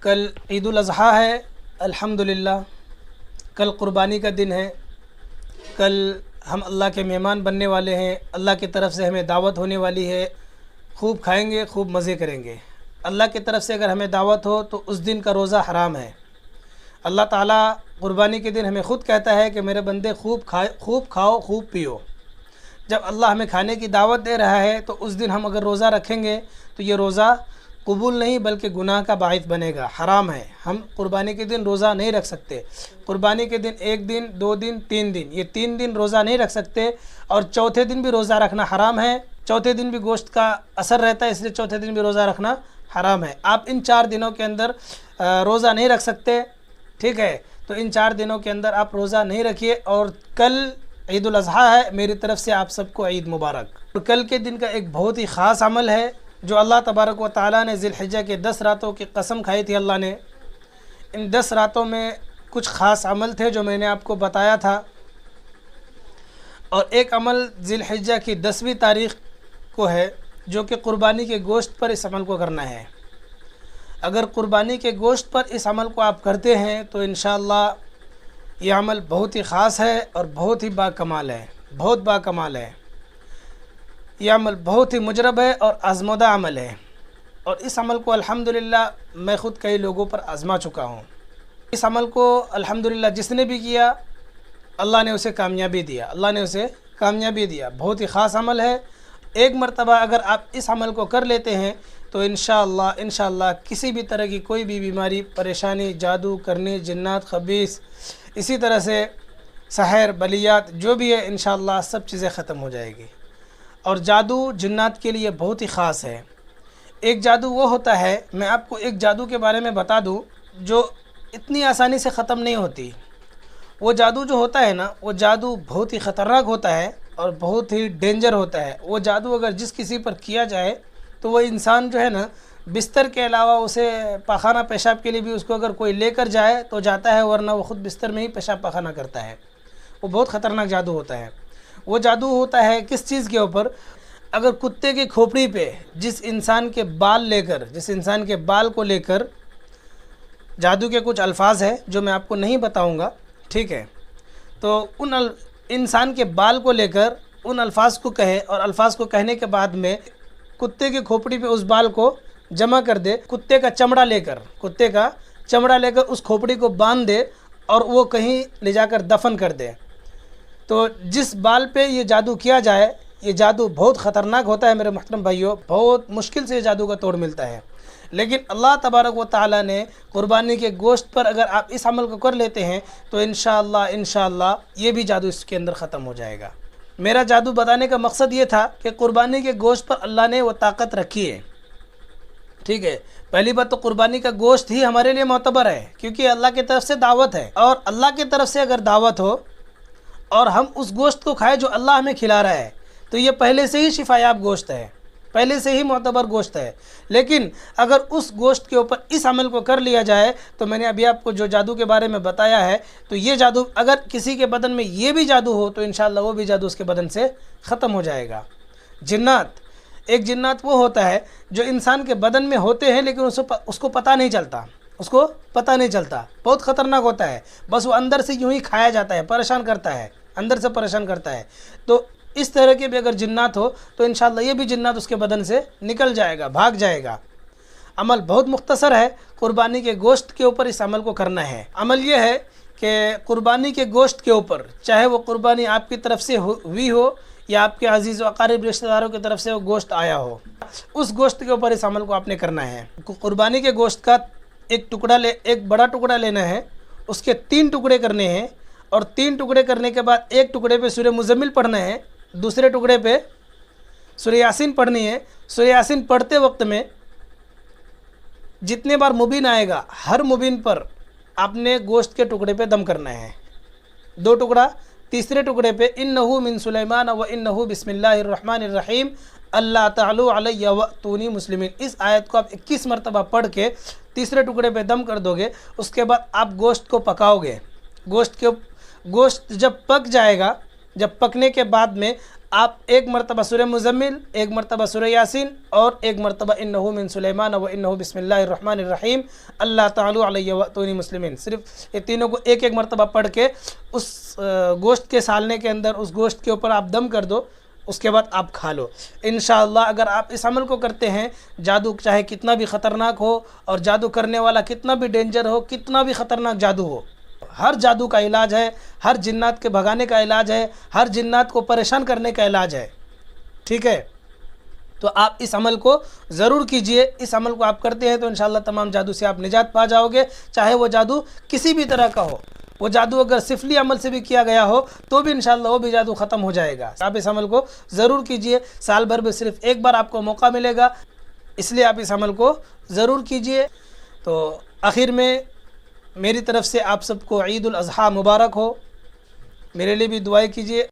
کل عید الاضحیٰ ہے الحمدللہ، کل قربانی کا دن ہے۔ کل ہم اللہ کے مہمان بننے والے ہیں، اللہ کی طرف سے ہمیں دعوت ہونے والی ہے، خوب کھائیں گے، خوب مزے کریں گے۔ اللہ کی طرف سے اگر ہمیں دعوت ہو تو اس دن کا روزہ حرام ہے۔ اللہ تعالیٰ قربانی کے دن ہمیں خود کہتا ہے کہ میرے بندے خوب کھاؤ خوب پیو۔ جب اللہ ہمیں کھانے کی دعوت دے رہا ہے تو اس دن ہم اگر روزہ رکھیں گے تو یہ روزہ قبول نہیں بلکہ گناہ کا باعث بنے گا، حرام ہے۔ ہم قربانی کے دن روزہ نہیں رکھ سکتے۔ قربانی کے دن 1 دن 2 دن 3 دن یہ 3 دن روزہ نہیں رکھ سکتے، اور چوتھے دن بھی روزہ رکھنا حرام ہے۔ چوتھے دن بھی گوشت کا اثر رہتا ہے، اس لیے چوتھے دن بھی روزہ رکھنا حرام ہے۔ آپ ان 4 دنوں کے اندر روزہ نہیں رکھ سکتے، ٹھیک ہے؟ تو ان 4 دنوں کے اندر آپ روزہ نہیں رکھیے۔ اور کل عید الاضحیٰ ہے، میری طرف سے آپ سب کو عید مبارک۔ اور کل کے دن کا ایک بہت ہی خاص عمل ہے جو اللہ تبارک و تعالیٰ نے ذی الحجہ کے 10 راتوں کی قسم کھائی تھی اللہ نے۔ ان 10 راتوں میں کچھ خاص عمل تھے جو میں نے آپ کو بتایا تھا، اور ایک عمل ذی الحجہ کی 10ویں تاریخ کو ہے جو کہ قربانی کے گوشت پر اس عمل کو کرنا ہے۔ اگر قربانی کے گوشت پر اس عمل کو آپ کرتے ہیں تو انشاءاللہ یہ عمل بہت ہی خاص ہے اور بہت ہی باکمال ہے، بہت باکمال ہے۔ یہ عمل بہت ہی مجرب ہے اور آزمودہ عمل ہے، اور اس عمل کو الحمدللہ میں خود کئی لوگوں پر آزما چکا ہوں۔ اس عمل کو الحمدللہ جس نے بھی کیا اللہ نے اسے کامیابی دیا، اللہ نے اسے کامیابی دیا۔ بہت ہی خاص عمل ہے۔ ایک مرتبہ اگر آپ اس عمل کو کر لیتے ہیں تو انشاءاللہ کسی بھی طرح کی کوئی بھی بیماری، پریشانی، جادو کرنی، جنات، خبیث، اسی طرح سے سحر، بلیات جو بھی ہے انشاءاللہ سب چیزیں ختم ہو جائے گی۔ اور جادو جنات کے لیے بہت ہی خاص ہے۔ ایک جادو وہ ہوتا ہے، میں آپ کو ایک جادو کے بارے میں بتا دوں جو اتنی آسانی سے ختم نہیں ہوتی۔ وہ جادو جو ہوتا ہے نا، وہ جادو بہت ہی خطرناک ہوتا ہے اور بہت ہی ڈینجر ہوتا ہے۔ وہ جادو اگر جس کسی پر کیا جائے تو وہ انسان جو ہے نا، بستر کے علاوہ اسے پاخانہ پیشاب کے لیے بھی اس کو اگر کوئی لے کر جائے تو جاتا ہے، ورنہ وہ خود بستر میں ہی پیشاب پاخانہ کرتا ہے۔ وہ بہت خطرناک جادو ہوتا ہے۔ وہ جادو ہوتا ہے کس چیز کے اوپر؟ اگر کتے کی کھوپڑی پہ جس انسان کے بال کو لے کر جادو کے کچھ الفاظ ہیں جو میں آپ کو نہیں بتاؤں گا، ٹھیک ہے؟ تو ان انسان کے بال کو لے کر ان الفاظ کو کہے، اور الفاظ کو کہنے کے بعد میں کتے کی کھوپڑی پہ اس بال کو جمع کر دے، کتے کا چمڑا لے کر اس کھوپڑی کو باندھ دے اور وہ کہیں لے جا کر دفن کر دے۔ تو جس بال پہ یہ جادو کیا جائے، یہ جادو بہت خطرناک ہوتا ہے میرے محترم بھائیوں، بہت مشکل سے یہ جادو کا توڑ ملتا ہے۔ لیکن اللہ تبارک و تعالیٰ نے قربانی کے گوشت پر اگر آپ اس عمل کو کر لیتے ہیں تو انشاءاللہ یہ بھی جادو اس کے اندر ختم ہو جائے گا۔ میرا جادو بتانے کا مقصد یہ تھا کہ قربانی کے گوشت پر اللہ نے وہ طاقت رکھی ہے، ٹھیک ہے؟ پہلی بات تو قربانی کا گوشت ہی ہمارے لیے معتبر ہے کیونکہ اللہ کی طرف سے دعوت ہے، اور اللہ کی طرف سے اگر دعوت ہو اور ہم اس گوشت کو کھائیں جو اللہ ہمیں کھلا رہا ہے تو یہ پہلے سے ہی شفا یاب گوشت ہے، پہلے سے ہی معتبر گوشت ہے۔ لیکن اگر اس گوشت کے اوپر اس عمل کو کر لیا جائے تو میں نے ابھی آپ کو جو جادو کے بارے میں بتایا ہے، تو یہ جادو اگر کسی کے بدن میں یہ بھی جادو ہو تو انشاءاللہ وہ بھی جادو اس کے بدن سے ختم ہو جائے گا۔ ایک جنات وہ ہوتا ہے جو انسان کے بدن میں ہوتے ہیں لیکن اس کو پتہ نہیں چلتا، بہت خطرناک ہوتا ہے، بس وہ اندر سے یوں ہی کھایا جاتا ہے، پریشان کرتا ہے، اندر سے پریشان کرتا ہے۔ تو اس طرح کے بھی اگر جنات ہو تو انشاءاللہ یہ بھی جنات اس کے بدن سے نکل جائے گا، بھاگ جائے گا۔ عمل بہت مختصر ہے، قربانی کے گوشت کے اوپر اس عمل کو کرنا ہے۔ عمل یہ ہے کہ قربانی کے گوشت کے اوپر، چاہے وہ قربانی آپ کی طرف سے ہوئی ہو یا آپ کے عزیز و اقارب رشتہ داروں کی طرف سے وہ گوشت آیا ہو، اس گوشت کے اوپر اس عمل کو آپ نے کرنا ہے۔ قربانی کے گوشت کا ایک بڑا ٹکڑا لینا ہے، اس کے 3 ٹکڑے کرنے ہیں، اور 3 ٹکڑے کرنے کے بعد ایک ٹکڑے پہ سورہ مزمل پڑھنا ہے، دوسرے ٹکڑے پہ سورہ یاسین پڑھنی ہے۔ سورہ یاسین پڑھتے وقت میں جتنے بار مبین آئے گا ہر مبین پر آپ نے گوشت کے ٹکڑے پہ دم کرنا ہے، 2 ٹکڑا۔ تیسرے ٹکڑے پہ انہو من سلیمان و انہو بسم اللہ الرحمن الرحیم اللہ تعالی علیہ واتونی مسلمین، اس آیت کو آپ 21 مرتبہ پڑھ کے تیسرے ٹکڑے پہ دم کر دو گے۔ اس کے بعد آپ گوشت کو پکاؤ گے۔ گوشت جب پک جائے گا جب پکنے کے بعد میں آپ ایک مرتبہ سورہ مزمل، ایک مرتبہ سورہ یاسین اور ایک مرتبہ انہو من سلیمان و انہو بسم اللہ الرحمن الرحیم اللہ تعالی علیہ واتونی مسلمین، صرف یہ تینوں کو ایک ایک مرتبہ پڑھ کے اس گوشت کے سالنے کے اندر اس گوشت کے اوپر آپ دم کر دو، اس کے بعد آپ کھا لو انشاءاللہ۔ اگر آپ اس عمل کو کرتے ہیں، جادو چاہے کتنا بھی خطرناک ہو اور جادو کرنے والا کتنا بھی ڈینجر ہو، کتنا بھی خطرناک جادو ہو، ہر جادو کا علاج ہے، ہر جنات کے بھگانے کا علاج ہے، ہر جنات کو پریشان کرنے کا علاج ہے، ٹھیک ہے؟ تو آپ اس عمل کو ضرور کیجئے۔ اس عمل کو آپ کرتے ہیں تو انشاءاللہ تمام جادو سے آپ نجات پا جاؤ گے، چاہے وہ جادو کسی بھی طرح کا ہو۔ وہ جادو اگر سفلی عمل سے بھی کیا گیا ہو تو بھی انشاءاللہ وہ بھی جادو ختم ہو جائے گا۔ آپ اس عمل کو ضرور کیجئے، سال بھر میں صرف ایک بار آپ کو موقع ملے گا، اس لیے آپ اس عمل کو ضرور کیجئے۔ تو آخر میں میری طرف سے آپ سب کو عید الاضحیٰ مبارک ہو، میرے لیے بھی دعائیں کیجئے۔